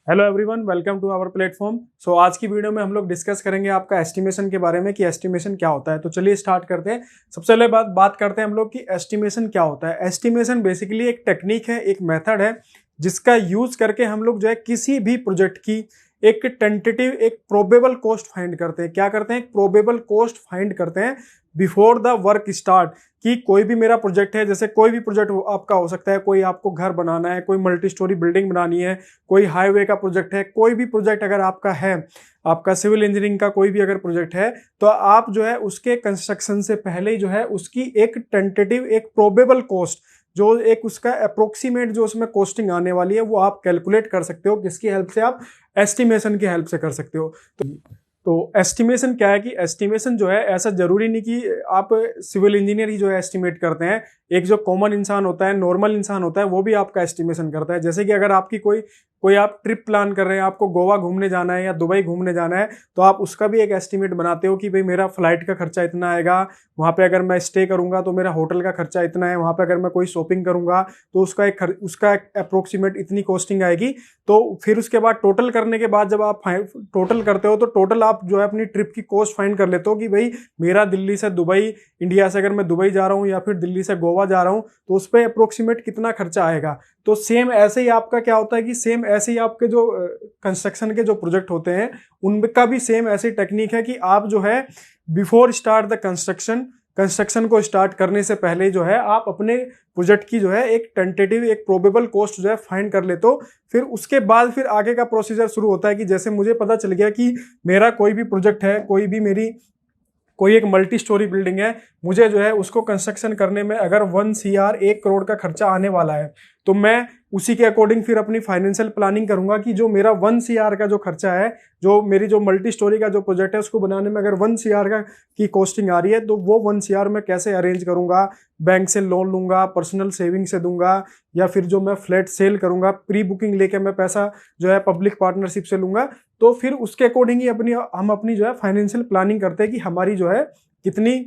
Hello everyone, welcome to our platform. So आज की video में हम लोग डिस्कस करेंगे आपका एस्टिमेशन के बारे में कि एस्टिमेशन क्या होता है। तो चलिए स्टार्ट करते हैं। सबसे पहले बात करते हैं हम लोग कि एस्टिमेशन क्या होता है। एस्टिमेशन बेसिकली एक टेक्निक है, एक मेथड है जिसका यूज करके हम लोग जो है किसी भी प्रोजेक्ट की एक टेंटेटिव, एक प्रोबेबल कॉस्ट फाइंड करते हैं। क्या करते हैं? एक प्रोबेबल कॉस्ट फाइंड करते हैं बिफोर द वर्क स्टार्ट। कि कोई भी मेरा प्रोजेक्ट है, जैसे कोई भी प्रोजेक्ट आपका हो सकता है, कोई आपको घर बनाना है, कोई मल्टी स्टोरी बिल्डिंग बनानी है, कोई हाईवे का प्रोजेक्ट है, कोई भी प्रोजेक्ट अगर आपका है, आपका सिविल इंजीनियरिंग का कोई भी अगर प्रोजेक्ट है, तो आप जो है उसके कंस्ट्रक्शन से पहले ही जो है उसकी एक टेंटेटिव, एक प्रोबेबल कॉस्ट, जो एक उसका अप्रोक्सीमेट जो उसमें कॉस्टिंग आने वाली है, वो आप कैलकुलेट कर सकते हो। किसकी हेल्प से? आप एस्टिमेशन की हेल्प से कर सकते हो। तो एस्टिमेशन क्या है कि एस्टिमेशन जो है, ऐसा जरूरी नहीं कि आप सिविल इंजीनियर ही जो है एस्टिमेट करते हैं। एक जो कॉमन इंसान होता है, नॉर्मल इंसान होता है, वो भी आपका एस्टिमेशन करता है। जैसे कि अगर आपकी कोई आप ट्रिप प्लान कर रहे हैं, आपको गोवा घूमने जाना है या दुबई घूमने जाना है, तो आप उसका भी एक एस्टिमेट बनाते हो कि भाई मेरा फ्लाइट का खर्चा इतना आएगा, वहाँ पे अगर मैं स्टे करूंगा तो मेरा होटल का खर्चा इतना है, वहाँ पे अगर मैं कोई शॉपिंग करूंगा तो उसका एक अप्रोक्सीमेट इतनी कॉस्टिंग आएगी। तो फिर उसके बाद टोटल करने के बाद जब आप टोटल करते हो तो टोटल आप जो है अपनी ट्रिप की कॉस्ट फाइंड कर लेते हो कि भाई मेरा दिल्ली से दुबई, इंडिया से अगर मैं दुबई जा रहा हूँ या फिर दिल्ली से गोवा जा रहा हूँ, तो उस पर अप्रोक्सीमेट कितना खर्चा आएगा। तो सेम ऐसे ही आपका क्या होता है कि सेम ऐसे ही आपके जो कंस्ट्रक्शन के जो प्रोजेक्ट होते हैं, उनका भी सेम ऐसी टेक्निक है कि आप जो है बिफोर स्टार्ट द कंस्ट्रक्शन को स्टार्ट करने से पहले जो है आप अपने प्रोजेक्ट की जो है एक टेंटेटिव, एक प्रोबेबल कॉस्ट जो है फाइंड कर लेते हो। फिर उसके बाद फिर आगे का प्रोसीजर शुरू होता है कि जैसे मुझे पता चल गया कि मेरा कोई भी प्रोजेक्ट है, कोई एक मल्टी स्टोरी बिल्डिंग है, मुझे जो है उसको कंस्ट्रक्शन करने में अगर 1 CR 1 करोड़ का खर्चा आने वाला है, तो मैं उसी के अकॉर्डिंग फिर अपनी फाइनेंशियल प्लानिंग करूंगा कि जो मेरा 1 CR का जो खर्चा है, जो मेरी जो मल्टी स्टोरी का जो प्रोजेक्ट है उसको बनाने में अगर 1 CR की कॉस्टिंग आ रही है, तो वो 1 CR मैं कैसे अरेंज करूंगा। बैंक से लोन लूंगा, पर्सनल सेविंग से दूंगा, या फिर जो मैं फ्लैट सेल करूंगा, प्री बुकिंग लेके मैं पैसा जो है पब्लिक पार्टनरशिप से लूंगा। तो फिर उसके अकॉर्डिंग ही हम अपनी जो है फाइनेंशियल प्लानिंग करते हैं कि हमारी जो है कितनी,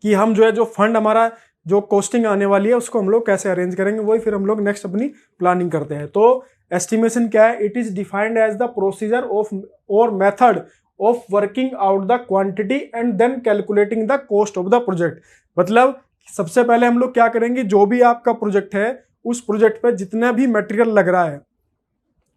कि हम जो है जो फंड हमारा जो कॉस्टिंग आने वाली है उसको हम लोग कैसे अरेंज करेंगे, वही फिर हम लोग नेक्स्ट अपनी प्लानिंग करते हैं। तो एस्टिमेशन क्या है? It is defined as the procedure of और method of working out the quantity and then calculating the cost of the project. मतलब सबसे पहले हम लोग क्या करेंगे, जो भी आपका प्रोजेक्ट है, उस प्रोजेक्ट पे जितना भी मटेरियल लग रहा है,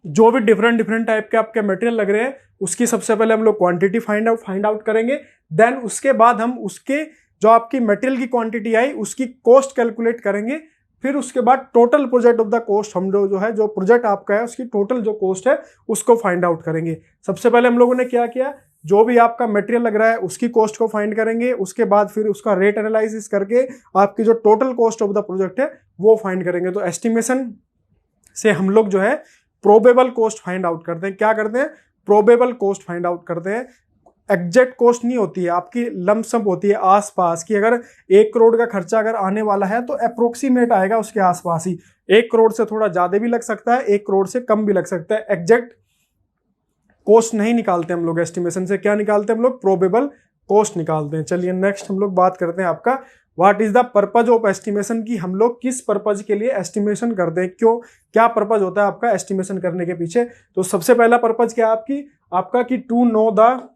जो भी डिफरेंट डिफरेंट टाइप के आपके मटेरियल लग रहे हैं, उसकी सबसे पहले हम लोग क्वांटिटी फाइंड आउट करेंगे। देन उसके बाद हम उसके जो आपकी मटेरियल की क्वांटिटी आई उसकी कॉस्ट कैलकुलेट करेंगे। फिर उसके बाद total project of the cost, हम लोग जो है जो प्रोजेक्ट आपका है उसकी टोटल जो कॉस्ट है उसको फाइंड आउट करेंगे। सबसे पहले हम लोगों ने क्या किया, जो भी आपका मटेरियल लग रहा है उसकी कॉस्ट को फाइंड करेंगे। उसके बाद फिर उसका रेट एनालिसिस करके आपकी जो total cost of the project है वो फाइंड करेंगे। तो एस्टिमेशन से हम लोग जो है प्रोबेबल कॉस्ट फाइंड आउट करते हैं। क्या करते हैं? प्रोबेबल कॉस्ट फाइंड आउट करते हैं। एग्जैक्ट कॉस्ट नहीं होती है आपकी, लमसम होती है आसपास की। अगर 1 करोड़ का खर्चा अगर आने वाला है तो अप्रोक्सीमेट आएगा उसके आसपास ही। 1 करोड़ से थोड़ा ज्यादा भी लग सकता है, 1 करोड़ से कम भी लग सकता है। एग्जैक्ट कॉस्ट नहीं निकालते हम लोग एस्टिमेशन से। क्या निकालते हैं हम लोग? प्रोबेबल कॉस्ट निकालते हैं। चलिए नेक्स्ट हम लोग बात करते हैं आपका what is the purpose of estimation, की हम लोग किस पर्पज के लिए एस्टिमेशन करते हैं, क्यों, क्या पर्पज होता है आपका एस्टिमेशन करने के पीछे। तो सबसे पहला पर्पज क्या है आपका कि टू नो द,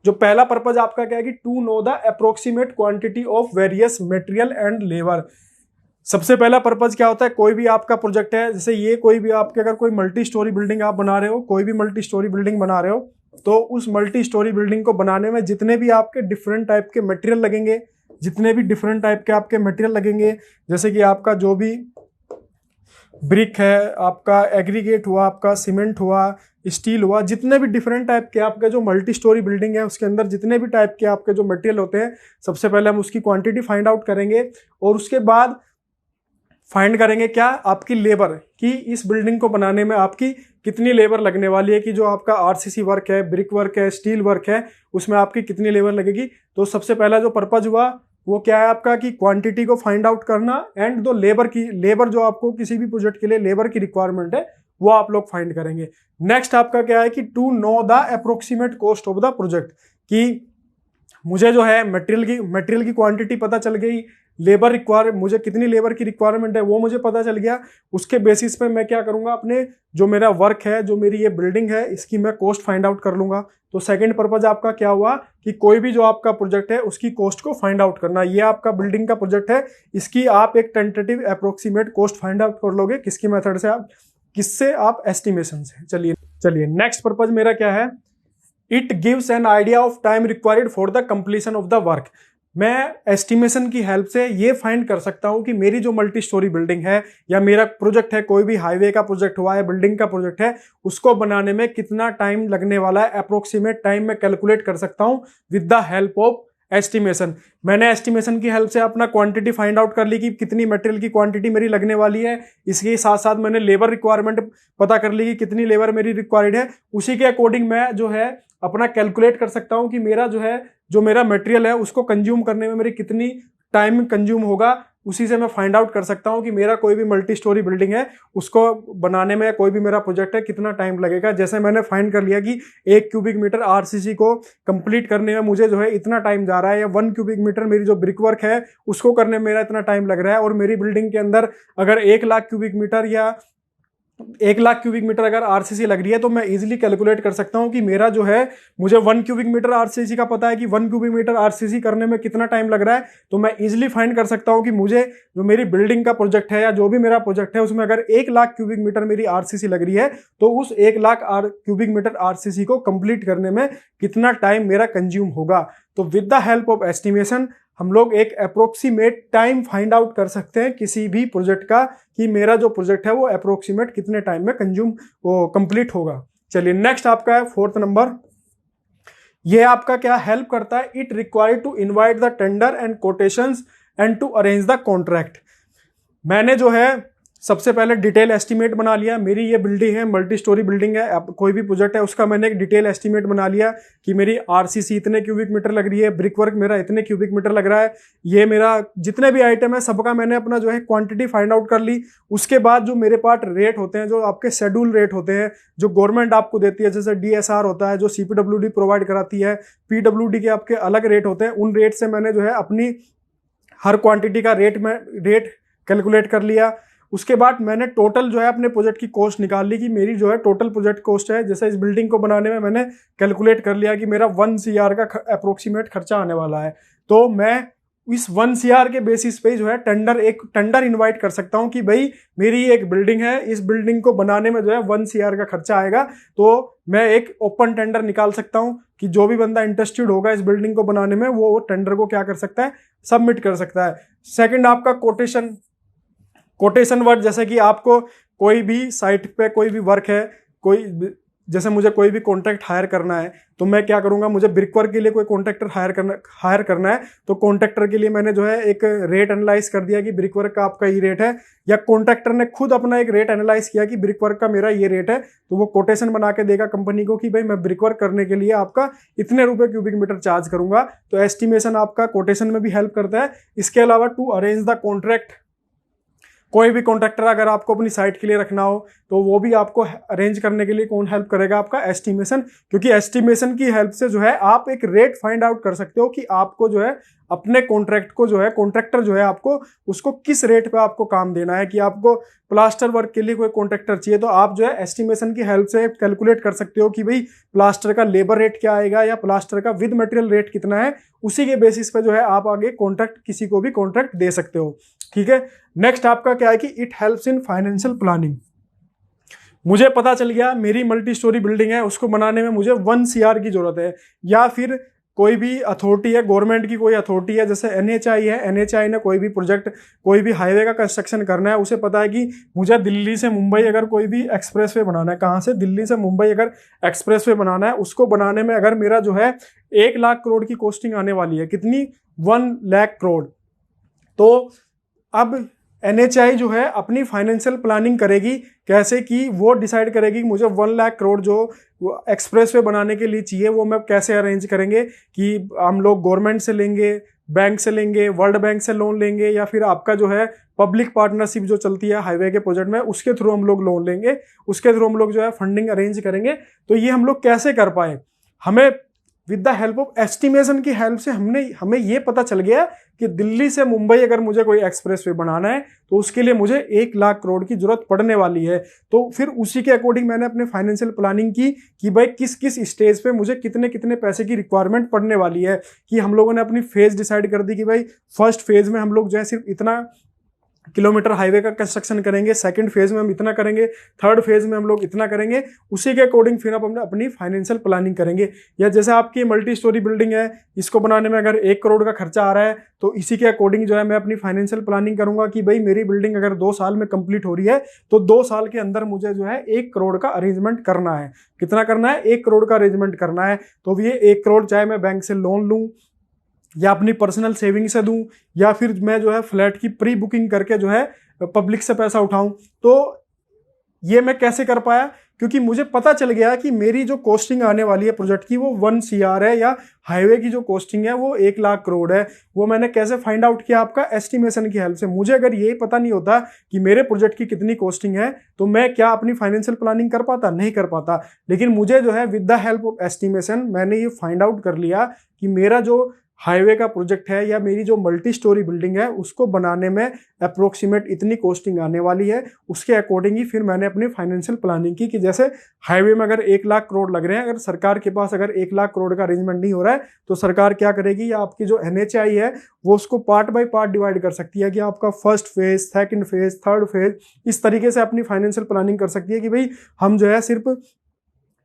जो पहला पर्पज आपका क्या है कि to know the approximate quantity of various material and labour. सबसे पहला पर्पज क्या होता है, कोई भी आपका प्रोजेक्ट है, जैसे ये कोई भी आपके अगर कोई मल्टी स्टोरी बिल्डिंग आप बना रहे हो, कोई भी मल्टी स्टोरी बिल्डिंग बना रहे हो, तो उस मल्टी स्टोरी बिल्डिंग को बनाने में जितने भी आपके डिफरेंट टाइप के मटेरियल लगेंगे, जितने भी डिफरेंट टाइप के आपके मटेरियल लगेंगे, जैसे कि आपका जो भी ब्रिक है, आपका एग्रीगेट हुआ, आपका सीमेंट हुआ, स्टील हुआ, जितने भी डिफरेंट टाइप के आपके जो मल्टी स्टोरी बिल्डिंग है उसके अंदर जितने भी टाइप के आपके जो मटेरियल होते हैं, सबसे पहले हम उसकी क्वांटिटी फाइंड आउट करेंगे। और उसके बाद फाइंड करेंगे क्या, आपकी लेबर, कि इस बिल्डिंग को बनाने में आपकी कितनी लेबर लगने वाली है, कि जो आपका आरसीसी वर्क है, ब्रिक वर्क है, स्टील वर्क है, उसमें आपकी कितनी लेबर लगेगी। तो सबसे पहला जो पर्पज हुआ वो क्या है आपका, कि क्वांटिटी को फाइंड आउट करना एंड दो लेबर जो आपको किसी भी प्रोजेक्ट के लिए लेबर की रिक्वायरमेंट है वो आप लोग फाइंड करेंगे। नेक्स्ट आपका क्या है कि to know the approximate cost of the project, कि मुझे जो है मटेरियल की क्वांटिटी पता चल गई, मुझे कितनी लेबर की रिक्वायरमेंट है वो मुझे पता चल गया। उसके बेसिस पे मैं क्या करूंगा, अपने जो मेरा वर्क है, जो मेरी ये बिल्डिंग है, इसकी मैं कॉस्ट फाइंड आउट कर लूंगा। तो सेकंड पर्पज आपका क्या हुआ कि कोई भी जो आपका प्रोजेक्ट है उसकी कॉस्ट को फाइंड आउट करना। ये आपका बिल्डिंग का प्रोजेक्ट है, इसकी आप एक tentative approximate cost find out कर लोगे। किसकी मेथड से? आप किससे? आप एस्टिमेशन से। चलिए नेक्स्ट पर्पज मेरा क्या है, it gives an idea of time required for the completion of the work. मैं एस्टिमेशन की हेल्प से ये फाइंड कर सकता हूं कि मेरी जो मल्टी स्टोरी बिल्डिंग है या मेरा प्रोजेक्ट है, कोई भी हाईवे का प्रोजेक्ट हुआ है, बिल्डिंग का प्रोजेक्ट है, उसको बनाने में कितना टाइम लगने वाला है, अप्रोक्सीमेट टाइम मैं कैलकुलेट कर सकता हूं with the help of estimation. मैंने एस्टिमेशन की हेल्प से अपना क्वांटिटी फाइंड आउट कर ली कि कितनी मटेरियल की क्वांटिटी मेरी लगने वाली है। इसके साथ साथ मैंने लेबर रिक्वायरमेंट पता कर ली कि कितनी लेबर मेरी रिक्वायर्ड है। उसी के अकॉर्डिंग मैं जो है अपना कैलकुलेट कर सकता हूं कि मेरा जो मेरा मटेरियल है उसको कंज्यूम करने में मेरी कितनी टाइम कंज्यूम होगा। उसी से मैं फाइंड आउट कर सकता हूं कि मेरा कोई भी मल्टी स्टोरी बिल्डिंग है उसको बनाने में, कोई भी मेरा प्रोजेक्ट है, कितना टाइम लगेगा। जैसे मैंने फाइंड कर लिया कि 1 क्यूबिक मीटर आरसीसी को कंप्लीट करने में मुझे जो है इतना टाइम जा रहा है, या 1 क्यूबिक मीटर मेरी जो ब्रिक वर्क है उसको करने में मेरा इतना टाइम लग रहा है। और मेरी बिल्डिंग के अंदर अगर 1 लाख क्यूबिक मीटर या 1 लाख क्यूबिक मीटर अगर आरसीसी लग रही है तो मैं इजीली कैलकुलेट कर सकता हूं कि मेरा जो है, मुझे 1 क्यूबिक मीटर आरसीसी का पता है कि 1 क्यूबिक मीटर आरसीसी करने में कितना टाइम लग रहा है। तो मैं इजीली फाइंड कर सकता हूं कि मुझे जो मेरी बिल्डिंग का प्रोजेक्ट है या जो भी मेरा प्रोजेक्ट है उसमें अगर 1 लाख क्यूबिक मीटर मेरी आरसीसी लग रही है तो उस 1 लाख क्यूबिक मीटर आरसीसी को कंप्लीट करने में कितना टाइम मेरा कंज्यूम होगा। तो with the help of estimation हम लोग एक अप्रोक्सीमेट टाइम फाइंड आउट कर सकते हैं किसी भी प्रोजेक्ट का, कि मेरा जो प्रोजेक्ट है वो अप्रोक्सीमेट कितने टाइम में वो कंप्लीट होगा। चलिए नेक्स्ट आपका है 4th नंबर। ये आपका क्या हेल्प करता है, it required to invite the tender and quotations and to arrange the contract. मैंने जो है सबसे पहले डिटेल एस्टीमेट बना लिया। मेरी ये बिल्डिंग है, मल्टी स्टोरी बिल्डिंग है, कोई भी प्रोजेक्ट है उसका मैंने एक डिटेल एस्टीमेट बना लिया कि मेरी आरसीसी इतने क्यूबिक मीटर लग रही है, ब्रिक वर्क मेरा इतने क्यूबिक मीटर लग रहा है, ये मेरा जितने भी आइटम है सबका मैंने अपना जो है क्वांटिटी फाइंड आउट कर ली। उसके बाद जो मेरे पास रेट होते हैं, जो आपके शेड्यूल रेट होते हैं, जो गवर्नमेंट आपको देती है, जैसे डीएसआर होता है, जो सीपीडब्ल्यूडी प्रोवाइड कराती है, पीडब्ल्यूडी के आपके अलग रेट होते हैं, उन रेट से मैंने जो है अपनी हर क्वांटिटी का रेट कैलकुलेट कर लिया। उसके बाद मैंने टोटल जो है अपने प्रोजेक्ट की कॉस्ट निकाल ली कि मेरी जो है टोटल प्रोजेक्ट कॉस्ट है, जैसे इस बिल्डिंग को बनाने में मैंने कैलकुलेट कर लिया कि मेरा 1 CR का अप्रोक्सीमेट खर्चा आने वाला है। तो मैं इस 1 CR के बेसिस पे जो है एक टेंडर इनवाइट कर सकता हूं कि भाई मेरी एक बिल्डिंग है, इस बिल्डिंग को बनाने में जो है 1 CR का खर्चा आएगा। तो मैं एक ओपन टेंडर निकाल सकता हूं कि जो भी बंदा इंटरेस्टेड होगा इस बिल्डिंग को बनाने में वो टेंडर को क्या कर सकता है, सबमिट कर सकता है। सेकेंड आपका कोटेशन वर्क, जैसे कि आपको कोई भी साइट पे कोई भी वर्क है, जैसे मुझे कोई भी कॉन्ट्रैक्ट हायर करना है तो मैं क्या करूंगा, मुझे ब्रिक वर्क के लिए कोई कॉन्ट्रैक्टर हायर करना है तो कॉन्ट्रैक्टर के लिए मैंने जो है एक रेट एनालाइज कर दिया कि ब्रिक वर्क का आपका ये रेट है, या कॉन्ट्रैक्टर ने खुद अपना एक रेट एनालाइज किया कि ब्रिक वर्क का मेरा ये रेट है, तो वो कोटेशन बना के देगा कंपनी को कि भाई मैं ब्रिक वर्क करने के लिए आपका इतने रुपए क्यूबिक मीटर चार्ज करूंगा। तो एस्टिमेशन आपका कोटेशन में भी हेल्प करता है। इसके अलावा टू अरेंज द कॉन्ट्रैक्ट, कोई भी कॉन्ट्रैक्टर अगर आपको अपनी साइट के लिए रखना हो तो वो भी आपको अरेंज करने के लिए कौन हेल्प करेगा, आपका एस्टिमेशन। क्योंकि एस्टिमेशन की हेल्प से जो है आप एक रेट फाइंड आउट कर सकते हो कि आपको जो है अपने कॉन्ट्रैक्ट को जो है, कॉन्ट्रैक्टर जो है आपको उसको किस रेट पे आपको काम देना है। कि आपको प्लास्टर वर्क के लिए कोई कॉन्ट्रैक्टर चाहिए तो आप जो है एस्टिमेशन की हेल्प से कैलकुलेट कर सकते हो कि भाई प्लास्टर का लेबर रेट क्या आएगा या प्लास्टर का विद मटेरियल रेट कितना है। उसी के बेसिस पे जो है आप आगे कॉन्ट्रैक्ट किसी को भी कॉन्ट्रैक्ट दे सकते हो। ठीक है, नेक्स्ट आपका क्या है कि it helps in financial planning. मुझे पता चल गया मेरी मल्टी स्टोरी बिल्डिंग है, उसको बनाने में मुझे 1 CR की जरूरत है, या फिर कोई भी अथॉरिटी है, गवर्नमेंट की कोई अथॉरिटी है, जैसे NHAI है, NHAI ने कोई भी प्रोजेक्ट, कोई भी हाईवे का कंस्ट्रक्शन करना है, उसे पता है कि मुझे दिल्ली से मुंबई अगर कोई भी एक्सप्रेसवे बनाना है, कहाँ से, दिल्ली से मुंबई अगर एक्सप्रेसवे बनाना है, उसको बनाने में अगर मेरा जो है 1 लाख करोड़ की कॉस्टिंग आने वाली है, कितनी, 1 लाख करोड़। तो अब NHAI जो है अपनी फाइनेंशियल प्लानिंग करेगी कैसे, कि वो डिसाइड करेगी कि मुझे 1 लाख करोड़ जो एक्सप्रेसवे बनाने के लिए चाहिए वो मैं कैसे अरेंज करेंगे, कि हम लोग गवर्नमेंट से लेंगे, बैंक से लेंगे, वर्ल्ड बैंक से लोन लेंगे, या फिर आपका जो है पब्लिक पार्टनरशिप जो चलती है हाईवे के प्रोजेक्ट में उसके थ्रू हम लोग लोन लेंगे, उसके थ्रू हम लोग जो है फंडिंग अरेंज करेंगे। तो ये हम लोग कैसे कर पाए, हमें with the help of estimation की हेल्प से हमें ये पता चल गया कि दिल्ली से मुंबई अगर मुझे कोई एक्सप्रेस वे बनाना है तो उसके लिए मुझे 1 लाख करोड़ की जरूरत पड़ने वाली है। तो फिर उसी के अकॉर्डिंग मैंने अपने फाइनेंशियल प्लानिंग की कि भाई किस किस स्टेज पे मुझे कितने कितने पैसे की रिक्वायरमेंट पड़ने वाली है। कि हम लोगों ने अपनी फेज डिसाइड कर दी कि भाई फर्स्ट फेज में हम लोग जो है सिर्फ इतना किलोमीटर हाईवे का कंस्ट्रक्शन करेंगे, सेकंड फेज में हम इतना करेंगे, थर्ड फेज में हम लोग इतना करेंगे। उसी के अकॉर्डिंग फिर आप अपनी फाइनेंशियल प्लानिंग करेंगे। या जैसे आपकी मल्टी स्टोरी बिल्डिंग है, इसको बनाने में अगर 1 करोड़ का खर्चा आ रहा है तो इसी के अकॉर्डिंग जो है मैं अपनी फाइनेंशियल प्लानिंग करूंगा कि भाई मेरी बिल्डिंग अगर 2 साल में कंप्लीट हो रही है तो 2 साल के अंदर मुझे जो है 1 करोड़ का अरेंजमेंट करना है। कितना करना है? 1 करोड़ का अरेंजमेंट करना है। तो ये 1 करोड़ चाहे मैं बैंक से लोन लूं या अपनी पर्सनल सेविंग से दूं या फिर मैं जो है फ्लैट की प्री बुकिंग करके जो है पब्लिक से पैसा उठाऊं। तो ये मैं कैसे कर पाया? क्योंकि मुझे पता चल गया कि मेरी जो कॉस्टिंग आने वाली है प्रोजेक्ट की वो 1 CR है, या हाईवे की जो कॉस्टिंग है वो 1 लाख करोड़ है। वो मैंने कैसे फाइंड आउट किया? आपका एस्टिमेशन की हेल्प से। मुझे अगर यही पता नहीं होता कि मेरे प्रोजेक्ट की कितनी कॉस्टिंग है तो मैं क्या अपनी फाइनेंशियल प्लानिंग कर पाता? नहीं कर पाता। लेकिन मुझे जो है with the help of estimation मैंने ये फाइंड आउट कर लिया कि मेरा जो हाईवे का प्रोजेक्ट है या मेरी जो मल्टी स्टोरी बिल्डिंग है उसको बनाने में अप्रोक्सीमेट इतनी कॉस्टिंग आने वाली है। उसके अकॉर्डिंग ही फिर मैंने अपनी फाइनेंशियल प्लानिंग की कि जैसे हाईवे में अगर 1 लाख करोड़ लग रहे हैं, अगर सरकार के पास अगर 1 लाख करोड़ का अरेंजमेंट नहीं हो रहा है तो सरकार क्या करेगी, या आपकी जो NHAI है वो उसको पार्ट बाय पार्ट डिवाइड कर सकती है कि आपका first phase, second phase, third phase, इस तरीके से अपनी फाइनेंशियल प्लानिंग कर सकती है कि भाई हम जो है सिर्फ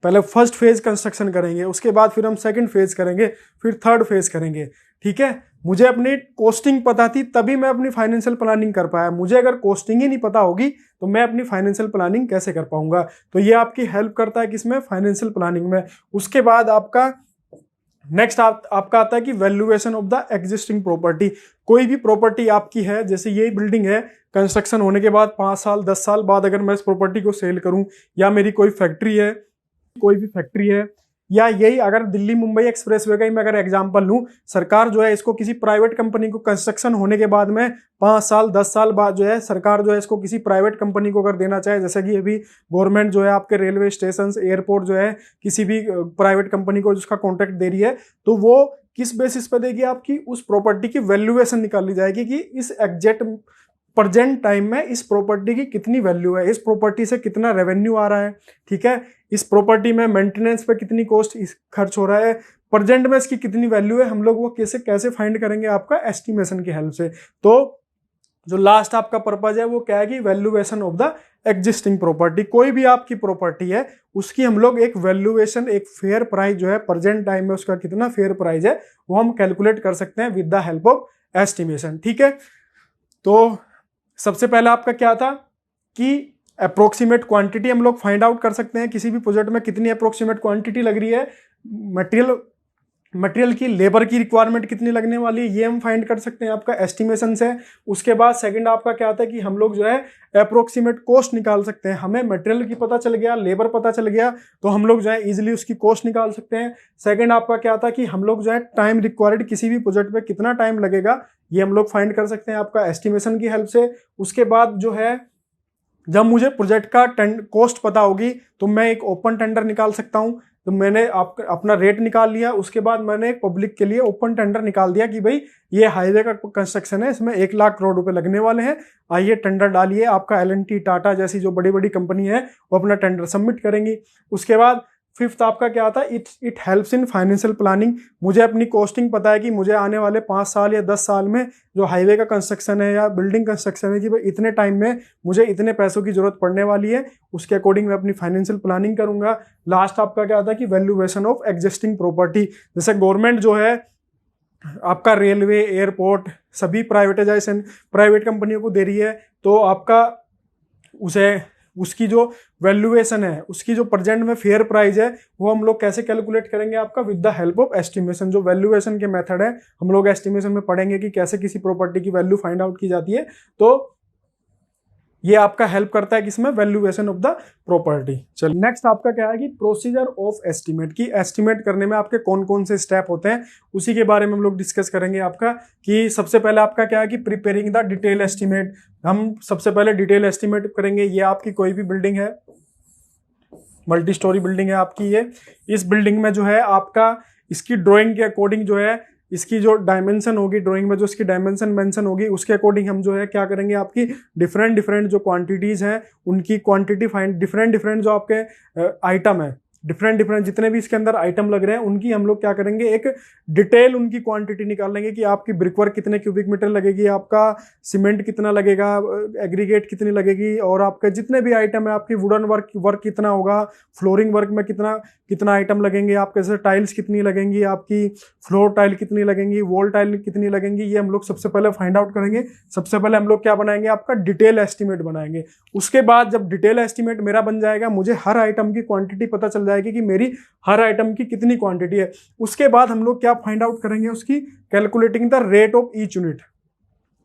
पहले फर्स्ट फेज कंस्ट्रक्शन करेंगे, उसके बाद फिर हम सेकंड फेज करेंगे, फिर थर्ड फेज करेंगे। ठीक है, मुझे अपनी कॉस्टिंग पता थी तभी मैं अपनी फाइनेंशियल प्लानिंग कर पाया। मुझे अगर कॉस्टिंग ही नहीं पता होगी तो मैं अपनी फाइनेंशियल प्लानिंग कैसे कर पाऊंगा? तो ये आपकी हेल्प करता है किसमें? फाइनेंशियल प्लानिंग में। उसके बाद आपका नेक्स्ट आपका आता है कि valuation of the existing property. कोई भी प्रॉपर्टी आपकी है, जैसे ये बिल्डिंग है, कंस्ट्रक्शन होने के बाद 5 साल 10 साल बाद अगर मैं इस प्रॉपर्टी को सेल करूं, या मेरी कोई फैक्ट्री है, कोई भी फैक्ट्री है, या यही अगर दिल्ली मुंबई एक्सप्रेसवे का ही मैं अगर एग्जांपल लूं, सरकार जो है इसको किसी प्राइवेट कंपनी को कंस्ट्रक्शन होने के बाद में 5 साल 10 साल बाद जो है सरकार जो है इसको किसी प्राइवेट कंपनी को अगर देना चाहे, जैसे कि अभी गवर्नमेंट जो है आपके रेलवे स्टेशन, एयरपोर्ट जो है किसी भी प्राइवेट कंपनी को जिसका कॉन्ट्रैक्ट दे रही है, तो वो किस बेसिस पे देगी? आपकी उस प्रॉपर्टी की वैल्यूएशन निकाली जाएगी कि इस एग्जैक्ट प्रेजेंट टाइम में इस प्रॉपर्टी की कितनी वैल्यू है, इस प्रॉपर्टी से कितना रेवेन्यू आ रहा है। ठीक है, इस प्रॉपर्टी में मेंटेनेंस पे कितनी कॉस्ट खर्च हो रहा है, प्रेजेंट में इसकी कितनी वैल्यू है, हम लोग वो कैसे कैसे फाइंड करेंगे? आपका एस्टिमेशन की हेल्प से। तो जो लास्ट आपका पर्पज है वो क्या है कि valuation of the existing property. कोई भी आपकी प्रॉपर्टी है उसकी हम लोग एक वैल्यूएशन, एक फेयर प्राइस जो है प्रेजेंट टाइम में उसका कितना फेयर प्राइस है वो हम कैलकुलेट कर सकते हैं with the help of estimation. ठीक है, तो सबसे पहला आपका क्या था कि अप्रोक्सीमेट क्वांटिटी हम लोग फाइंड आउट कर सकते हैं किसी भी प्रोजेक्ट में कितनी अप्रोक्सीमेट क्वांटिटी लग रही है, मटेरियल की, लेबर की रिक्वायरमेंट कितनी लगने वाली है, ये हम फाइंड कर सकते हैं आपका एस्टिमेशन से। उसके बाद सेकंड आपका क्या आता है कि हम लोग जो है अप्रोक्सीमेट कॉस्ट निकाल सकते हैं। हमें मटेरियल की पता चल गया, लेबर पता चल गया, तो हम लोग जो है इजीली उसकी कॉस्ट निकाल सकते हैं। सेकंड आपका क्या आता है कि हम लोग जो है टाइम रिक्वायर्ड, किसी भी प्रोजेक्ट पे कितना टाइम लगेगा ये हम लोग फाइंड कर सकते हैं आपका एस्टिमेशन की हेल्प से। उसके बाद जो है जब मुझे प्रोजेक्ट का कॉस्ट पता होगी तो मैं एक ओपन टेंडर निकाल सकता हूं। तो मैंने अपना रेट निकाल लिया, उसके बाद मैंने एक पब्लिक के लिए ओपन टेंडर निकाल दिया कि भाई ये हाईवे का कंस्ट्रक्शन है, इसमें 1 लाख करोड़ रुपए लगने वाले हैं, आइए टेंडर डालिए। आपका L&T, टाटा जैसी जो बड़ी बड़ी कंपनी है वो अपना टेंडर सबमिट करेंगी। उसके बाद फिफ्थ आपका क्या आता है, it helps in financial planning. मुझे अपनी कॉस्टिंग पता है कि मुझे आने वाले 5 साल या 10 साल में जो हाईवे का कंस्ट्रक्शन है या बिल्डिंग कंस्ट्रक्शन है कि भाई इतने टाइम में मुझे इतने पैसों की जरूरत पड़ने वाली है, उसके अकॉर्डिंग मैं अपनी फाइनेंशियल प्लानिंग करूंगा। लास्ट आपका क्या आता है कि वैल्यूएशन ऑफ एग्जिस्टिंग प्रॉपर्टी। जैसे गवर्नमेंट जो है आपका रेलवे, एयरपोर्ट सभी प्राइवेटाइजेशन प्राइवेट कंपनियों को दे रही है, तो आपका उसकी जो वैल्यूएशन है, उसकी जो प्रेजेंट में फेयर प्राइस है वो हम लोग कैसे कैलकुलेट करेंगे आपका with the help of estimation. जो वैल्यूएशन के मेथड है हम लोग एस्टिमेशन में पढ़ेंगे कि कैसे किसी प्रॉपर्टी की वैल्यू फाइंड आउट की जाती है। तो ये आपका हेल्प करता है किसमें, वैल्यूएशन ऑफ द प्रॉपर्टी। चलिए नेक्स्ट आपका क्या है कि प्रोसीजर ऑफ एस्टिमेट, की एस्टिमेट करने में आपके कौन कौन से स्टेप होते हैं उसी के बारे में हम लोग डिस्कस करेंगे। आपका कि सबसे पहले आपका क्या है कि प्रिपेयरिंग द डिटेल एस्टिमेट। हम सबसे पहले डिटेल एस्टिमेट करेंगे। ये आपकी कोई भी बिल्डिंग है, मल्टी स्टोरी बिल्डिंग है आपकी, ये इस बिल्डिंग में जो है आपका इसकी ड्राइंग के अकॉर्डिंग जो है इसकी जो डायमेंशन होगी ड्राइंग में, जो इसकी डायमेंशन मेंशन होगी उसके अकॉर्डिंग हम जो है क्या करेंगे, आपकी डिफरेंट डिफरेंट जो क्वांटिटीज हैं उनकी क्वांटिटी फाइंड, डिफरेंट डिफरेंट जो आपके आइटम है, डिफरेंट डिफरेंट जितने भी इसके अंदर आइटम लग रहे हैं उनकी हम लोग क्या करेंगे, एक डिटेल उनकी क्वांटिटी निकाल लेंगे कि आपकी ब्रिकवर्क कितने क्यूबिक मीटर लगेगी, आपका सीमेंट कितना लगेगा, एग्रीगेट कितनी लगेगी, और आपके जितने भी आइटम है, आपकी वुडन वर्क कितना होगा, फ्लोरिंग वर्क में कितना कितना आइटम लगेंगे, आपके जैसे टाइल्स कितनी लगेंगी, आपकी फ्लोर टाइल कितनी लगेंगी, वॉल टाइल कितनी लगेंगी, ये हम लोग सबसे पहले फाइंड आउट करेंगे। सबसे पहले हम लोग क्या बनाएंगे, आपका डिटेल एस्टिमेट बनाएंगे। उसके बाद जब डिटेल एस्टिमेट मेरा बन जाएगा, मुझे हर आइटम की क्वांटिटी पता चल जाएगी कि मेरी हर आइटम की कितनी क्वांटिटी है। उसके बाद हम लोग क्या फाइंड आउट करेंगे, उसकी calculating the rate of each unit.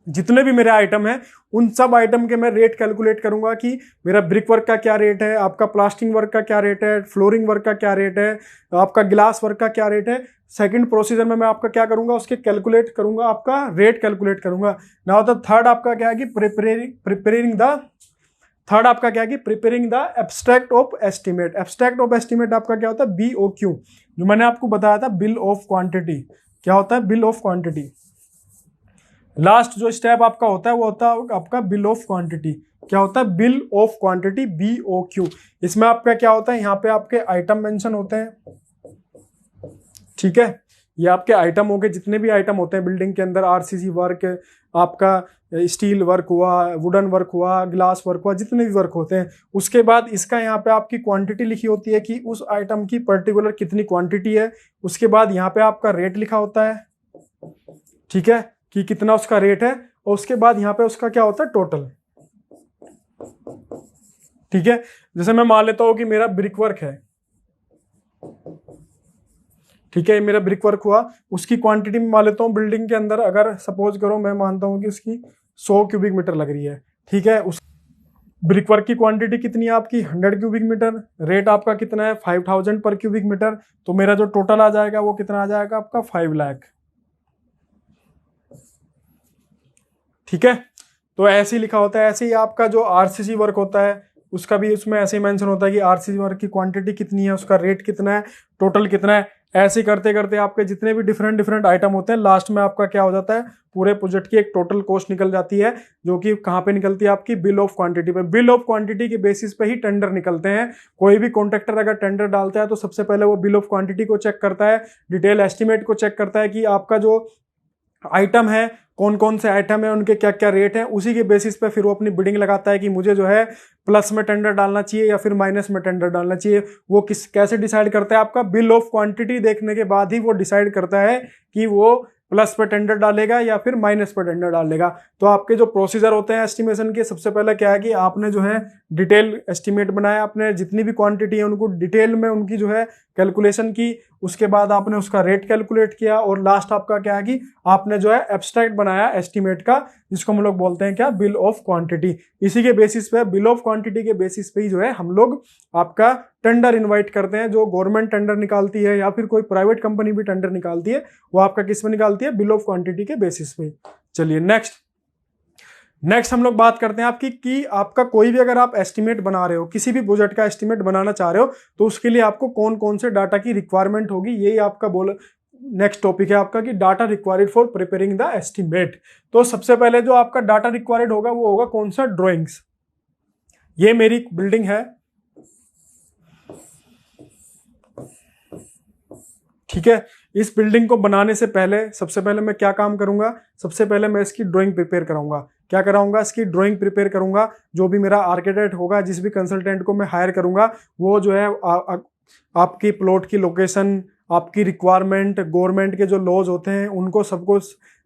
जितने भी मेरे आइटम हैं उन सब आइटम के मैं रेट कैलकुलेट करूंगा कि मेरा ब्रिक वर्क का क्या रेट है, आपका प्लास्टिंग वर्क का क्या रेट है, फ्लोरिंग वर्क का क्या रेट है, आपका ग्लास वर्क का क्या रेट है। सेकंड प्रोसीजर में मैं आपका क्या करूंगा, उसके कैलकुलेट करूंगा, आपका रेट कैलकुलेट करूंगा। नाउ द थर्ड आपका क्या है कि preparing the abstract of estimate. Abstract of estimate आपका क्या होता है, BOQ, जो मैंने आपको बताया था, बिल ऑफ क्वांटिटी। क्या होता है, बिल ऑफ क्वांटिटी। लास्ट जो स्टेप आपका होता है वो होता है आपका बिल ऑफ क्वांटिटी। क्या होता है, बिल ऑफ क्वांटिटी, BOQ। इसमें आपका क्या होता है, यहाँ पे आपके आइटम मेंशन होते हैं, ठीक है। ये आपके आइटम हो गए, जितने भी आइटम होते हैं बिल्डिंग के अंदर, RCC वर्क, आपका स्टील वर्क हुआ, वुडन वर्क हुआ, ग्लास वर्क हुआ, जितने भी वर्क होते हैं। उसके बाद इसका यहाँ पे आपकी क्वांटिटी लिखी होती है कि उस आइटम की पर्टिकुलर कितनी क्वांटिटी है। उसके बाद यहाँ पे आपका रेट लिखा होता है, ठीक है, कि कितना उसका रेट है। और उसके बाद यहाँ पे उसका क्या होता है, टोटल, ठीक है। जैसे मैं मान लेता हूँ कि मेरा ब्रिक वर्क है, ठीक है, मेरा ब्रिक वर्क हुआ, उसकी क्वांटिटी में मान लेता हूँ बिल्डिंग के अंदर, अगर सपोज करो मैं मानता हूँ कि उसकी 100 क्यूबिक मीटर लग रही है, ठीक है। उस ब्रिक वर्क की क्वांटिटी कितनी है आपकी, 100 क्यूबिक मीटर। रेट आपका कितना है, 5000 पर क्यूबिक मीटर। तो मेरा जो टोटल आ जाएगा वो कितना आ जाएगा, आपका 5 लाख, ठीक है। तो ऐसे ही लिखा होता है। ऐसे ही आपका जो RCC वर्क होता है उसका भी उसमें ऐसे ही मेंशन होता है कि RCC वर्क की क्वांटिटी कितनी है, उसका रेट कितना है, टोटल कितना है। ऐसे करते करते आपके जितने भी डिफरेंट डिफरेंट आइटम होते हैं, लास्ट में आपका क्या हो जाता है, पूरे प्रोजेक्ट की एक टोटल कॉस्ट निकल जाती है, जो कि कहाँ पे निकलती है, आपकी बिल ऑफ क्वांटिटी पे। बिल ऑफ क्वांटिटी के बेसिस पे ही टेंडर निकलते हैं। कोई भी कॉन्ट्रैक्टर अगर टेंडर डालता है तो सबसे पहले वो बिल ऑफ क्वांटिटी को चेक करता है, डिटेल एस्टिमेट को चेक करता है कि आपका जो आइटम है, कौन कौन से आइटम है, उनके क्या क्या रेट है। उसी के बेसिस पे फिर वो अपनी बिडिंग लगाता है कि मुझे जो है प्लस में टेंडर डालना चाहिए या फिर माइनस में टेंडर डालना चाहिए। वो कैसे डिसाइड करता है, आपका बिल ऑफ क्वांटिटी देखने के बाद ही वो डिसाइड करता है कि वो प्लस पे टेंडर डालेगा या फिर माइनस पे टेंडर डालेगा। तो आपके जो प्रोसीजर होते हैं एस्टिमेशन के, सबसे पहले क्या है कि आपने जो है डिटेल एस्टिमेट बनाया, आपने जितनी भी क्वांटिटी है उनको डिटेल में उनकी जो है कैलकुलेशन की। उसके बाद आपने उसका रेट कैलकुलेट किया और लास्ट आपका क्या है कि आपने जो है एब्स्ट्रैक्ट बनाया एस्टिमेट का, जिसको हम लोग बोलते हैं क्या, बिल ऑफ क्वांटिटी। इसी के बेसिस पे, बिल ऑफ क्वांटिटी के बेसिस पे ही जो है हम लोग आपका टेंडर इनवाइट करते हैं। जो गवर्नमेंट टेंडर निकालती है या फिर कोई प्राइवेट कंपनी भी टेंडर निकालती है, वो आपका किस में निकालती है, बिल ऑफ क्वांटिटी के बेसिस पे। चलिए नेक्स्ट हम लोग बात करते हैं आपकी कि आपका कोई भी अगर आप एस्टिमेट बना रहे हो, किसी भी प्रोजेक्ट का एस्टिमेट बनाना चाह रहे हो, तो उसके लिए आपको कौन कौन से डाटा की रिक्वायरमेंट होगी, यही आपका नेक्स्ट टॉपिक है आपका कि data required for preparing the estimate. तो सबसे पहले जो आपका डाटा रिक्वायर्ड होगा वो होगा कौन सा, ड्रॉइंग्स। ये मेरी बिल्डिंग है, ठीक है। इस बिल्डिंग को बनाने से पहले सबसे पहले मैं क्या काम करूंगा, सबसे पहले मैं इसकी ड्राइंग प्रिपेयर कराऊंगा। क्या कराऊंगा, इसकी ड्राइंग प्रिपेयर करूंगा। जो भी मेरा आर्किटेक्ट होगा, जिस भी कंसल्टेंट को मैं हायर करूंगा, वो जो है आपकी प्लॉट की लोकेशन, आपकी रिक्वायरमेंट, गवर्नमेंट के जो लॉज होते हैं, उनको सबको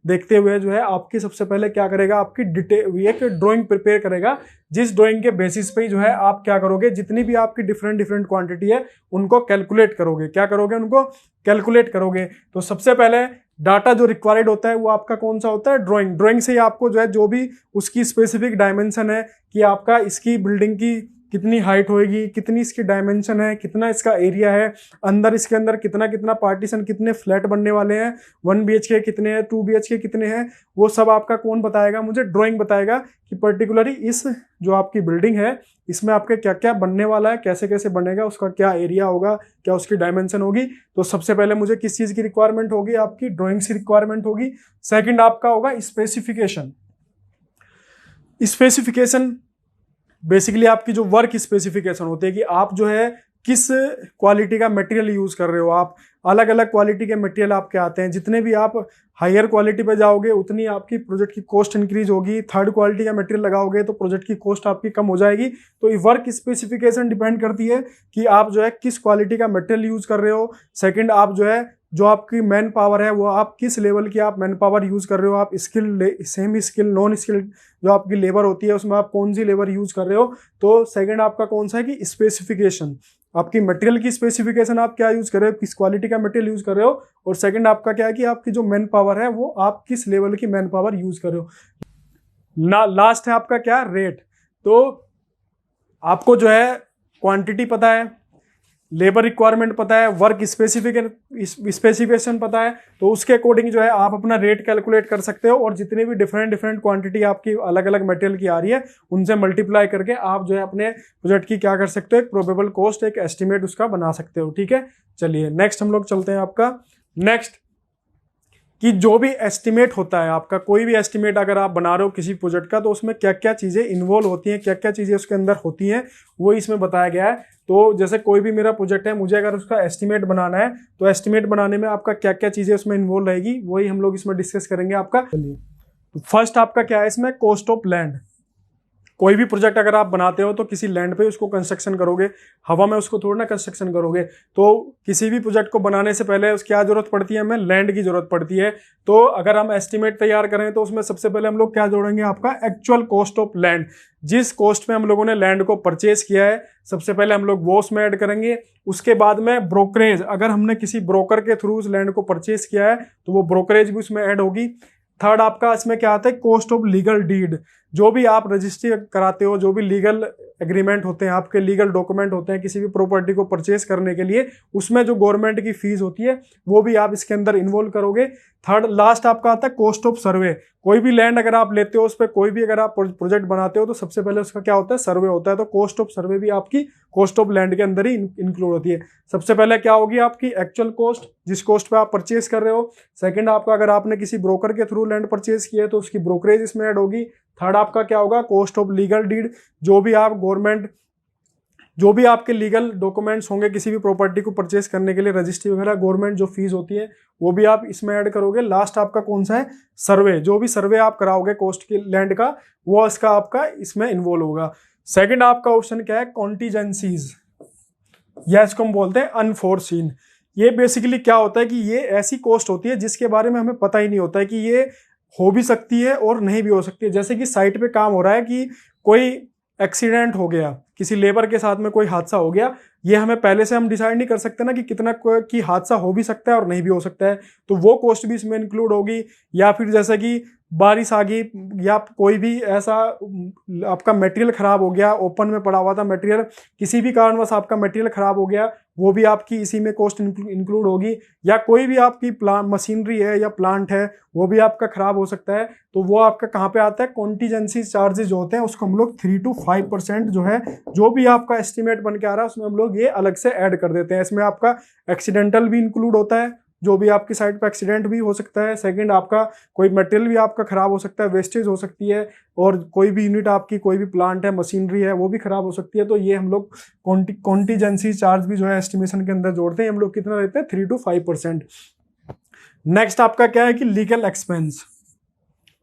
देखते हुए जो है आपकी सबसे पहले क्या करेगा, आपकी डिटेल एक ड्राइंग प्रिपेयर करेगा। जिस ड्राइंग के बेसिस पे ही जो है आप क्या करोगे, जितनी भी आपकी डिफरेंट डिफरेंट क्वांटिटी है उनको कैलकुलेट करोगे। क्या करोगे, उनको कैलकुलेट करोगे। तो सबसे पहले डाटा जो रिक्वायर्ड होता है वो आपका कौन सा होता है, ड्राइंग। ड्राइंग से ही आपको जो है जो भी उसकी स्पेसिफिक डायमेंशन है कि आपका इसकी बिल्डिंग की कितनी हाइट होएगी, कितनी इसकी डायमेंशन है, कितना इसका एरिया है, अंदर इसके अंदर कितना कितना पार्टीशन, कितने फ्लैट बनने वाले हैं, 1 BHK कितने हैं, 2 BHK कितने हैं, वो सब आपका कौन बताएगा, मुझे ड्राइंग बताएगा कि पर्टिकुलरली इस जो आपकी बिल्डिंग है इसमें आपके क्या क्या बनने वाला है, कैसे कैसे बनेगा, उसका क्या एरिया होगा, क्या उसकी डायमेंशन होगी। तो सबसे पहले मुझे किस चीज़ की रिक्वायरमेंट होगी, आपकी ड्राइंग की रिक्वायरमेंट होगी। सेकंड आपका होगा स्पेसिफिकेशन। स्पेसिफिकेशन बेसिकली आपकी जो वर्क स्पेसिफिकेशन होती है कि आप जो है किस क्वालिटी का मटेरियल यूज कर रहे हो। आप अलग अलग क्वालिटी के मटेरियल आपके आते हैं, जितने भी आप हायर क्वालिटी पे जाओगे उतनी आपकी प्रोजेक्ट की कॉस्ट इंक्रीज होगी। थर्ड क्वालिटी का मटेरियल लगाओगे तो प्रोजेक्ट की कॉस्ट आपकी कम हो जाएगी। तो ये वर्क स्पेसिफिकेशन डिपेंड करती है कि आप जो है किस क्वालिटी का मटेरियल यूज कर रहे हो। सेकंड आप जो है जो आपकी मैन पावर है वो आप किस लेवल की आप मैन पावर यूज कर रहे हो। आप skill, semi skill, non skill जो आपकी लेबर होती है उसमें आप कौन सी लेबर यूज कर रहे हो। तो सेकंड आपका कौन सा है कि स्पेसिफिकेशन, आपकी मटेरियल की स्पेसिफिकेशन, आप क्या यूज कर रहे हो, किस क्वालिटी का मटेरियल यूज कर रहे हो। और सेकंड आपका क्या है कि आपकी जो मैन पावर है वो आप किस लेवल की मैन पावर यूज कर रहे हो। लास्ट है आपका क्या, रेट। तो आपको जो है क्वांटिटी पता है, लेबर रिक्वायरमेंट पता है, वर्क स्पेसिफिकेशन पता है, तो उसके अकॉर्डिंग जो है आप अपना रेट कैलकुलेट कर सकते हो। और जितने भी डिफरेंट क्वांटिटी आपकी अलग अलग मटेरियल की आ रही है उनसे मल्टीप्लाई करके आप जो है अपने प्रोजेक्ट की क्या कर सकते हो, एक प्रोबेबल कॉस्ट, एक एस्टिमेट उसका बना सकते हो। ठीक है, चलिए नेक्स्ट हम लोग चलते हैं। आपका नेक्स्ट कि जो भी एस्टिमेट होता है आपका, कोई भी एस्टिमेट अगर आप बना रहे हो किसी प्रोजेक्ट का, तो उसमें क्या क्या चीज़ें इन्वॉल्व होती हैं, क्या क्या चीज़ें उसके अंदर होती हैं, वो इसमें बताया गया है। तो जैसे कोई भी मेरा प्रोजेक्ट है, मुझे अगर उसका एस्टिमेट बनाना है तो एस्टिमेट बनाने में आपका क्या क्या चीज़ें उसमें इन्वॉल्व रहेगी वही हम लोग इसमें डिस्कस करेंगे आपका। चलिए फर्स्ट आपका क्या है इसमें, कॉस्ट ऑफ लैंड। कोई भी प्रोजेक्ट अगर आप बनाते हो तो किसी लैंड पे उसको कंस्ट्रक्शन करोगे, हवा में उसको थोड़ा ना कंस्ट्रक्शन करोगे। तो किसी भी प्रोजेक्ट को बनाने से पहले उसकी क्या जरूरत पड़ती है, हमें लैंड की जरूरत पड़ती है। तो अगर हम एस्टिमेट तैयार करें तो उसमें सबसे पहले हम लोग क्या जोड़ेंगे, आपका एक्चुअल कॉस्ट ऑफ लैंड। जिस कॉस्ट में हम लोगों ने लैंड को परचेज किया है सबसे पहले हम लोग वो उसमें ऐड करेंगे। उसके बाद में ब्रोकरेज, अगर हमने किसी ब्रोकर के थ्रू उस लैंड को परचेज किया है तो वो ब्रोकरेज भी उसमें ऐड होगी। थर्ड आपका इसमें क्या आता है, कॉस्ट ऑफ लीगल डीड। जो भी आप रजिस्ट्री कराते हो, जो भी लीगल एग्रीमेंट होते हैं, आपके लीगल डॉक्यूमेंट होते हैं किसी भी प्रॉपर्टी को परचेज करने के लिए, उसमें जो गवर्नमेंट की फीस होती है वो भी आप इसके अंदर इन्वॉल्व करोगे। थर्ड लास्ट आपका आता है कॉस्ट ऑफ सर्वे। कोई भी लैंड अगर आप लेते हो, उस पर कोई भी अगर आप प्रोजेक्ट बनाते हो तो सबसे पहले उसका क्या होता है, सर्वे होता है। तो कॉस्ट ऑफ सर्वे भी आपकी कॉस्ट ऑफ लैंड के अंदर ही इंक्लूड होती है। सबसे पहले क्या होगी आपकी एक्चुअल कॉस्ट, जिस कॉस्ट पे आप परचेज कर रहे हो। सेकंड आपका अगर आपने किसी ब्रोकर के थ्रू लैंड परचेज किया है तो उसकी ब्रोकरेज इसमें ऐड होगी। थर्ड आपका क्या होगा, कॉस्ट ऑफ लीगल डीड। जो भी आप गवर्नमेंट, जो भी आपके लीगल डॉक्यूमेंट्स होंगे किसी भी प्रॉपर्टी को परचेज करने के लिए, रजिस्ट्री वगैरह, गवर्नमेंट जो फीस होती है वो भी आप इसमें ऐड करोगे। लास्ट आपका कौन सा है, सर्वे। जो भी सर्वे आप कराओगे कॉस्ट की लैंड का, वो इसका आपका इसमें इन्वॉल्व होगा। सेकंड आपका ऑप्शन क्या है, कॉन्टीजेंसीज, या इसको हम बोलते हैं अनफोर्सीन। ये बेसिकली क्या होता है कि ये ऐसी कॉस्ट होती है जिसके बारे में हमें पता ही नहीं होता है कि ये हो भी सकती है और नहीं भी हो सकती है। जैसे कि साइट पे काम हो रहा है कि कोई एक्सीडेंट हो गया, किसी लेबर के साथ में कोई हादसा हो गया, ये हमें पहले से हम डिसाइड नहीं कर सकते ना कि कितना की हादसा हो भी सकता है और नहीं भी हो सकता है। तो वो कॉस्ट भी इसमें इंक्लूड होगी। या फिर जैसे कि बारिश आ गई या कोई भी ऐसा आपका मटेरियल खराब हो गया, ओपन में पड़ा हुआ था मटेरियल, किसी भी कारणवश आपका मटेरियल खराब हो गया, वो भी आपकी इसी में कॉस्ट इंक्लूड होगी। या कोई भी आपकी मशीनरी है या प्लांट है वो भी आपका खराब हो सकता है, तो वो आपका कहाँ पे आता है, कॉन्टीजेंसी चार्जेस जो होते हैं उसको हम लोग 3 to 5% जो है, जो भी आपका एस्टिमेट बन के आ रहा है उसमें हम लोग ये अलग से ऐड कर देते हैं। इसमें आपका एक्सीडेंटल भी इंक्लूड होता है, जो भी आपकी साइड पे एक्सीडेंट भी हो सकता है। सेकंड आपका कोई मटेरियल भी आपका खराब हो सकता है, वेस्टेज हो सकती है, और कोई भी यूनिट आपकी, कोई भी प्लांट है, मशीनरी है, वो भी खराब हो सकती है। तो ये हम लोग कॉन्टीजेंसी चार्ज भी जो है एस्टिमेशन के अंदर जोड़ते हैं। हम लोग कितना रहते हैं, 3 to 5%। नेक्स्ट आपका क्या है कि लीगल एक्सपेंस।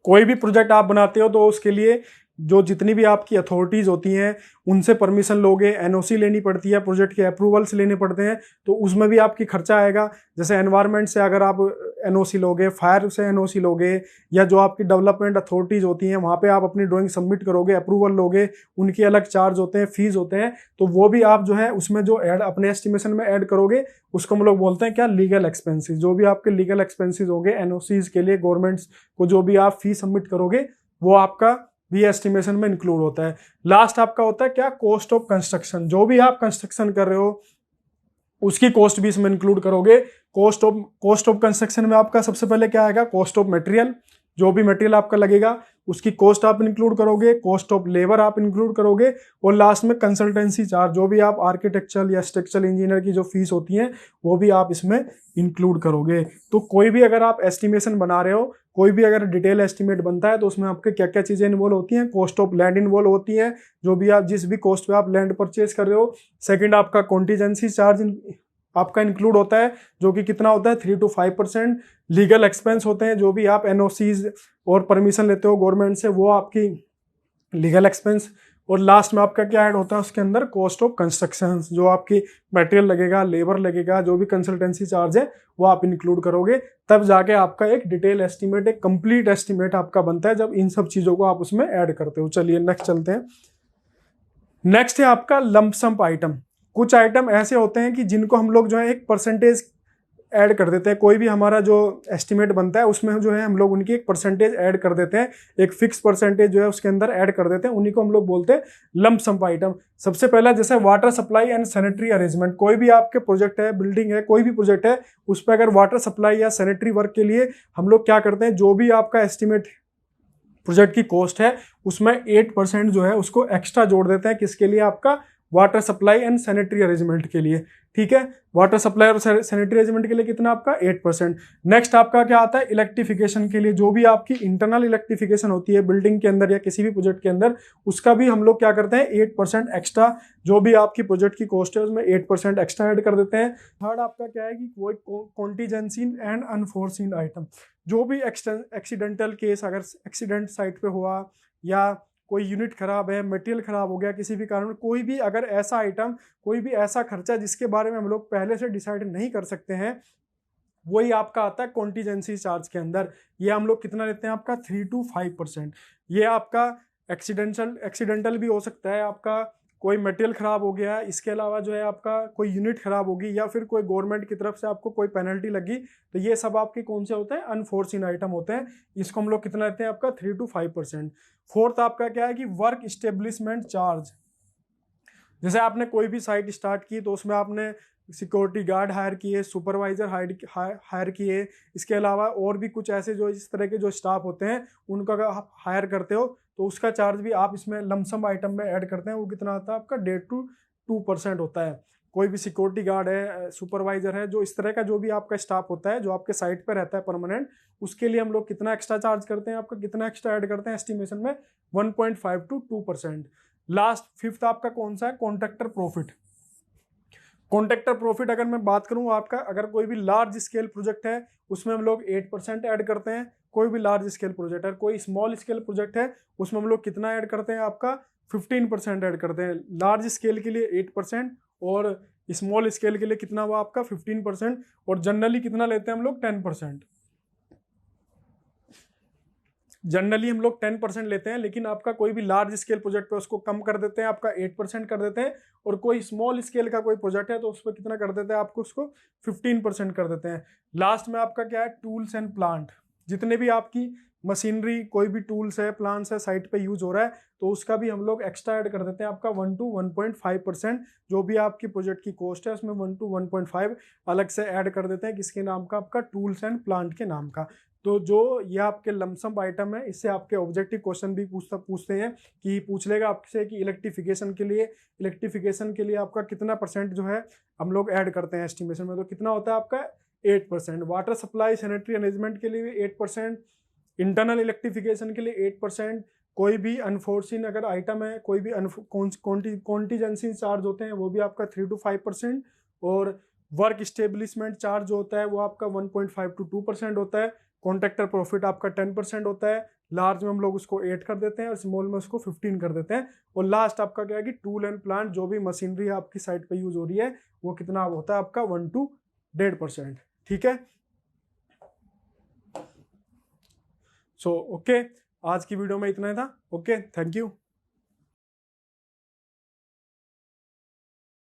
कोई भी प्रोजेक्ट आप बनाते हो तो उसके लिए जो जितनी भी आपकी अथॉरिटीज़ होती हैं उनसे परमिशन लोगे, एनओसी लेनी पड़ती है, प्रोजेक्ट के अप्रूवल्स लेने पड़ते हैं, तो उसमें भी आपकी खर्चा आएगा। जैसे एनवायरनमेंट से अगर आप एनओसी लोगे, फायर से एनओसी लोगे, या जो आपकी डेवलपमेंट अथॉरिटीज़ होती हैं वहाँ पे आप अपनी ड्राइंग सबमिट करोगे, अप्रूवल लोगे, उनके अलग चार्ज होते हैं, फीस होते हैं। तो वो भी आप जो है उसमें जो ऐड अपने एस्टिमेशन में ऐड करोगे उसको हम लोग बोलते हैं क्या, लीगल एक्सपेंसेस। जो भी आपके लीगल एक्सपेंसेस होंगे एनओसीज के लिए, गवर्नमेंट्स को जो भी आप फीस सबमिट करोगे वो आपका भी एस्टिमेशन में इंक्लूड होता है। लास्ट आपका होता है क्या, कॉस्ट ऑफ कंस्ट्रक्शन। जो भी आप कंस्ट्रक्शन कर रहे हो उसकी कॉस्ट भी इसमें इंक्लूड करोगे। कॉस्ट ऑफ कंस्ट्रक्शन में आपका सबसे पहले क्या आएगा, कॉस्ट ऑफ मटेरियल। जो भी मटेरियल आपका लगेगा उसकी कॉस्ट आप इंक्लूड करोगे, कॉस्ट ऑफ लेबर आप इंक्लूड करोगे, और लास्ट में कंसल्टेंसी चार्ज, जो भी आप आर्किटेक्चरल या स्ट्रक्चरल इंजीनियर की जो फीस होती है वो भी आप इसमें इंक्लूड करोगे। तो कोई भी अगर आप एस्टिमेशन बना रहे हो, कोई भी अगर डिटेल एस्टिमेट बनता है तो उसमें आपके क्या क्या चीजें इन्वॉल्व होती हैं, कॉस्ट ऑफ लैंड इन्वॉल्व होती है, जो भी आप जिस भी कॉस्ट पे आप लैंड परचेज कर रहे हो। सेकंड आपका कॉन्टीजेंसी चार्ज आपका इंक्लूड होता है, जो कि कितना होता है 3 to 5%। लीगल एक्सपेंस होते हैं, जो भी आप एनओसीज और परमिशन लेते हो गवर्नमेंट से, वो आपकी लीगल एक्सपेंस। और लास्ट में आपका क्या ऐड होता है उसके अंदर, कॉस्ट ऑफ कंस्ट्रक्शन, जो आपकी मटेरियल लगेगा, लेबर लगेगा, जो भी कंसल्टेंसी चार्ज है वो आप इंक्लूड करोगे। तब जाके आपका एक डिटेल एस्टिमेट, एक कंप्लीट एस्टिमेट आपका बनता है, जब इन सब चीजों को आप उसमें ऐड करते हो। चलिए नेक्स्ट चलते हैं। नेक्स्ट है आपका लंप सम आइटम। कुछ आइटम ऐसे होते हैं कि जिनको हम लोग जो है एक परसेंटेज ऐड कर देते हैं। कोई भी हमारा जो एस्टिमेट बनता है उसमें जो है हम लोग उनकी एक परसेंटेज ऐड कर देते हैं, एक फिक्स परसेंटेज जो है उसके अंदर ऐड कर देते हैं, उन्हीं को हम लोग बोलते हैं लंप सम आइटम। सबसे पहला जैसे water supply and sanitary arrangement. कोई भी आपके प्रोजेक्ट है, बिल्डिंग है, कोई भी प्रोजेक्ट है, उस पर अगर वाटर सप्लाई या सैनिटरी वर्क के लिए हम लोग क्या करते हैं, जो भी आपका एस्टिमेट प्रोजेक्ट की कॉस्ट है उसमें 8% जो है उसको एक्स्ट्रा जोड़ देते हैं। किसके लिए, आपका water supply and sanitary arrangement के लिए। ठीक है, वाटर सप्लाई और सैनिटरी अरेंजमेंट के लिए कितना आपका 8%। नेक्स्ट आपका क्या आता है, इलेक्ट्रिफिकेशन के लिए। जो भी आपकी इंटरनल इलेक्ट्रिफिकेशन होती है बिल्डिंग के अंदर या किसी भी प्रोजेक्ट के अंदर, उसका भी हम लोग क्या करते हैं 8% एक्स्ट्रा, जो भी आपकी प्रोजेक्ट की कॉस्ट है उसमें 8% एक्स्ट्रा ऐड कर देते हैं। थर्ड आपका क्या है कि कोई कॉन्टीजेंसी एंड अनफोर्सिन आइटम। जो भी एक्सीडेंटल केस, अगर एक्सीडेंट साइट पे हुआ या कोई यूनिट खराब है, मटेरियल खराब हो गया किसी भी कारण, कोई भी अगर ऐसा आइटम, कोई भी ऐसा खर्चा जिसके बारे में हम लोग पहले से डिसाइड नहीं कर सकते हैं, वही आपका आता है कॉन्टीजेंसी चार्ज के अंदर। ये हम लोग कितना लेते हैं आपका 3 to 5%। ये आपका एक्सीडेंटल भी हो सकता है, आपका कोई मटेरियल खराब हो गया, इसके अलावा जो है आपका कोई यूनिट खराब होगी या फिर कोई गवर्नमेंट की तरफ से आपको कोई पेनल्टी लगी, तो ये सब आपके कौन से होते हैं, अनफोर्सिन आइटम होते हैं। इसको हम लोग कितना लेते हैं आपका 3 to 5%। फोर्थ आपका क्या है कि वर्क इस्टेब्लिशमेंट चार्ज। जैसे आपने कोई भी साइट स्टार्ट की तो उसमें आपने सिक्योरिटी गार्ड हायर किए, सुपरवाइजर हायर किए, इसके अलावा और भी कुछ ऐसे जो इस तरह के जो स्टाफ होते हैं उनका अगर आप हायर करते हो तो उसका चार्ज भी आप इसमें लमसम आइटम में ऐड करते हैं। वो कितना आता है आपका 1.5 to 2% होता है। कोई भी सिक्योरिटी गार्ड है, सुपरवाइजर है, जो इस तरह का जो भी आपका स्टाफ होता है जो आपके साइट पर रहता है परमानेंट, उसके लिए हम लोग कितना एक्स्ट्रा चार्ज करते हैं, आपका कितना एक्स्ट्रा ऐड करते हैं एस्टिमेशन में, 1.5 to 2%। लास्ट फिफ्थ आपका कौन सा है, कॉन्ट्रैक्टर प्रॉफिट। कॉन्ट्रैक्टर प्रॉफिट अगर मैं बात करूं आपका, अगर कोई भी लार्ज स्केल प्रोजेक्ट है उसमें हम लोग 8% ऐड करते हैं। कोई भी लार्ज स्केल प्रोजेक्ट है, कोई स्मॉल स्केल प्रोजेक्ट है उसमें हम लोग कितना ऐड करते हैं आपका 15% ऐड करते हैं। लार्ज स्केल के लिए 8% और स्मॉल स्केल के लिए कितना हुआ आपका 15%, और जनरली कितना लेते हैं हम लोग 10%। जनरली हम लोग 10% लेते हैं, लेकिन आपका कोई भी लार्ज स्केल प्रोजेक्ट पे उसको कम कर देते हैं, आपका 8% कर देते हैं, और कोई स्मॉल स्केल का कोई प्रोजेक्ट है तो उस पर कितना कर देते हैं, आपको उसको 15% कर देते हैं। लास्ट में आपका क्या है, टूल्स एंड प्लांट। जितने भी आपकी मशीनरी, कोई भी टूल्स है, प्लांट्स है साइट पे यूज हो रहा है तो उसका भी हम लोग एक्स्ट्रा ऐड कर देते हैं, आपका 1 to 1.5%। जो भी आपकी प्रोजेक्ट की कॉस्ट है उसमें 1 to 1.5 अलग से ऐड कर देते हैं। किसके नाम का, आपका टूल्स एंड प्लांट के नाम का। तो जो ये आपके लमसम आइटम है, इससे आपके ऑब्जेक्टिव क्वेश्चन भी पूछते हैं कि पूछ लेगा आपसे कि इलेक्ट्रिफिकेशन के लिए आपका कितना परसेंट जो है हम लोग ऐड करते हैं एस्टिमेशन में, तो कितना होता है आपका 8%। वाटर सप्लाई सैनिटरी अरेंजमेंट के लिए भी 8%, इंटरनल इलेक्ट्रिफिकेशन के लिए 8%, कोई भी अनफोर्सिन अगर आइटम है, कोई भी कॉन्टीजेंसी चार्ज होते हैं वो भी आपका 3 to 5%, और वर्क स्टेब्लिशमेंट चार्ज जो होता है वो आपका 1.5 to 2% होता है। कॉन्ट्रैक्टर प्रॉफिट आपका 10% होता है। लार्ज में हम लोग उसको 8 कर देते हैं और स्मॉल में उसको 15 कर देते हैं। और लास्ट आपका क्या है कि टूल एंड प्लांट, जो भी मशीनरी आपकी साइट पे यूज हो रही है वो कितना होता है आपका 1 to 1.5%। ठीक है, सो ओके, आज की वीडियो में इतना ही था। Okay, thank you.